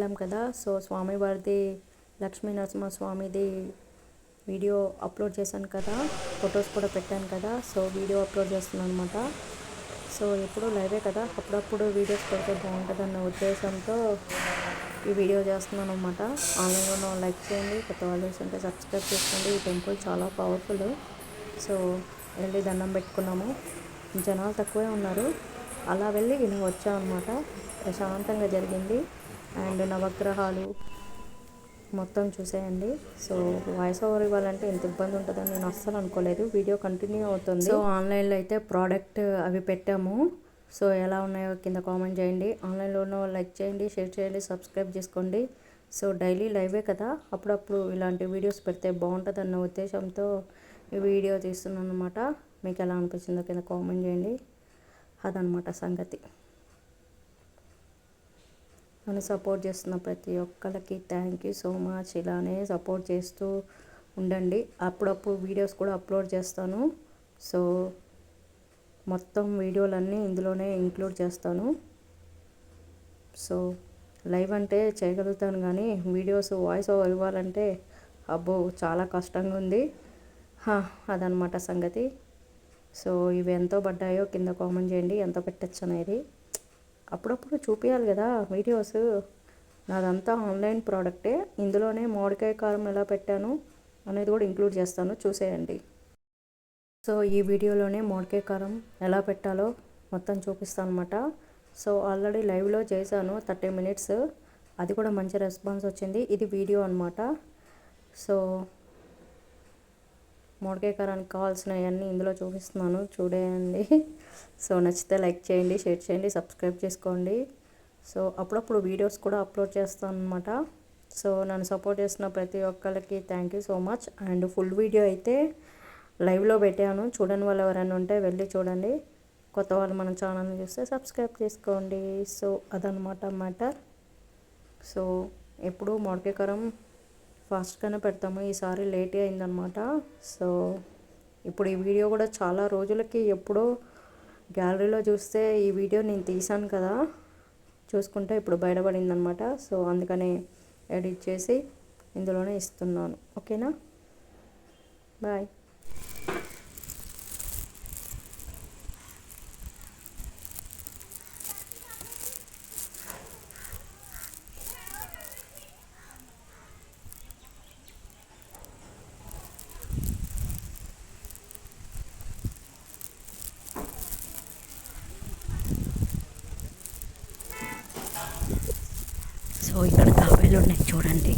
వెళ్ళాం కదా. సో స్వామివారిది లక్ష్మీ నరసింహ స్వామిది వీడియో అప్లోడ్ చేశాను కదా, ఫొటోస్ కూడా పెట్టాను కదా. సో వీడియో అప్లోడ్ చేస్తున్నాను అనమాట. సో ఎప్పుడు లైవే కదా, అప్పుడప్పుడు వీడియోస్ పెడితే బాగుంటుందన్న ఉద్దేశంతో ఈ వీడియో చేస్తున్నాను అనమాట. ఆన్లైన్లో లైక్ చేయండి, కొత్త వాళ్ళు చూస్తుంటే సబ్స్క్రైబ్ చేసుకోండి. ఈ టెంపుల్ చాలా పవర్ఫుల్. సో వెళ్ళి దండం పెట్టుకున్నాము. జనాలు తక్కువే ఉన్నారు. అలా వెళ్ళి ఇలా వచ్చాం అనమాట. ప్రశాంతంగా జరిగింది. అండ్ నవగ్రహాలు మొత్తం చూసేయండి. సో వాయిస్ ఓవర్ ఇవ్వాలంటే ఎంత ఇబ్బంది ఉంటుందని నేను అస్సలు అనుకోలేదు. వీడియో కంటిన్యూ అవుతుంది. సో ఆన్లైన్లో అయితే ప్రోడక్ట్ అవి పెట్టాము. సో ఎలా ఉన్నాయో కింద కామెంట్ చేయండి. ఆన్లైన్లో లైక్ చేయండి, షేర్ చేయండి, సబ్స్క్రైబ్ చేసుకోండి. సో డైలీ లైవే కదా, అప్పుడప్పుడు ఇలాంటి వీడియోస్ పెడితే బాగుంటుంది అన్న ఉద్దేశంతో ఈ వీడియో తీస్తున్నాను అనమాట. మీకు ఎలా అనిపించిందో కింద కామెంట్ చేయండి. అదనమాట సంగతి. నన్ను సపోర్ట్ చేస్తున్న ప్రతి ఒక్కరికి థ్యాంక్ యూ సో మచ్. ఇలానే సపోర్ట్ చేస్తూ ఉండండి. అప్పుడప్పుడు వీడియోస్ కూడా అప్లోడ్ చేస్తాను. సో మొత్తం వీడియోలన్నీ ఇందులోనే ఇంక్లూడ్ చేస్తాను. సో లైవ్ అంటే చేయగలుగుతాను, కానీ వీడియోస్ వాయిస్ ఓవర్ ఇవ్వాలంటే అబ్బో చాలా కష్టంగా ఉంది. అదనమాట సంగతి. సో ఇవి ఎంతో పడ్డాయో కింద కామెంట్ చేయండి, ఎంత పెట్టచ్చు అనేది. అప్పుడప్పుడు చూపించాలి కదా వీడియోస్. నాదంతా ఆన్లైన్ ప్రోడక్టే. ఇందులోనే మామిడికాయ కారం ఎలా పెట్టాను అనేది కూడా ఇంక్లూడ్ చేస్తాను, చూసేయండి. సో ఈ వీడియోలోనే మామిడికాయ కారం ఎలా పెట్టాలో మొత్తం చూపిస్తాను అనమాట. సో ఆల్రెడీ లైవ్లో చేశాను 30 minutes. అది కూడా మంచి రెస్పాన్స్ వచ్చింది. ఇది వీడియో అనమాట. సో మామిడికాయ కారానికి కావాల్సినవన్నీ ఇందులో చూపిస్తున్నాను, చూడండి. సో నచ్చితే లైక్ చేయండి, షేర్ చేయండి, సబ్స్క్రైబ్ చేసుకోండి. సో అప్పుడప్పుడు వీడియోస్ కూడా అప్లోడ్ చేస్తాను అనమాట. సో నన్ను సపోర్ట్ చేస్తున్న ప్రతి ఒక్కరికి thank you so much. And full video అయితే లైవ్లో పెట్టాను. చూడని వాళ్ళు ఎవరైనా ఉంటే వెళ్ళి చూడండి. కొత్త వాళ్ళు మన ఛానల్ని చూస్తే సబ్స్క్రైబ్ చేసుకోండి. సో అదనమాట మ్యాటర్. సో ఎప్పుడు మామిడికాయ కారం ఫాస్ట్గానే పెడతాము, ఈసారి లేట్ అయిందనమాట. సో ఇప్పుడు ఈ వీడియో కూడా చాలా రోజులకి ఎప్పుడో గ్యాలరీలో చూస్తే ఈ వీడియో నేను తీసాను కదా, చూసుకుంటే ఇప్పుడు బయటపడిందనమాట. సో అందుకని ఎడిట్ చేసి ఇందులోనే ఇస్తున్నాను. ఓకేనా, బాయ్. సో ఇక్కడ తాబేలు ఉన్నాయి చూడండి.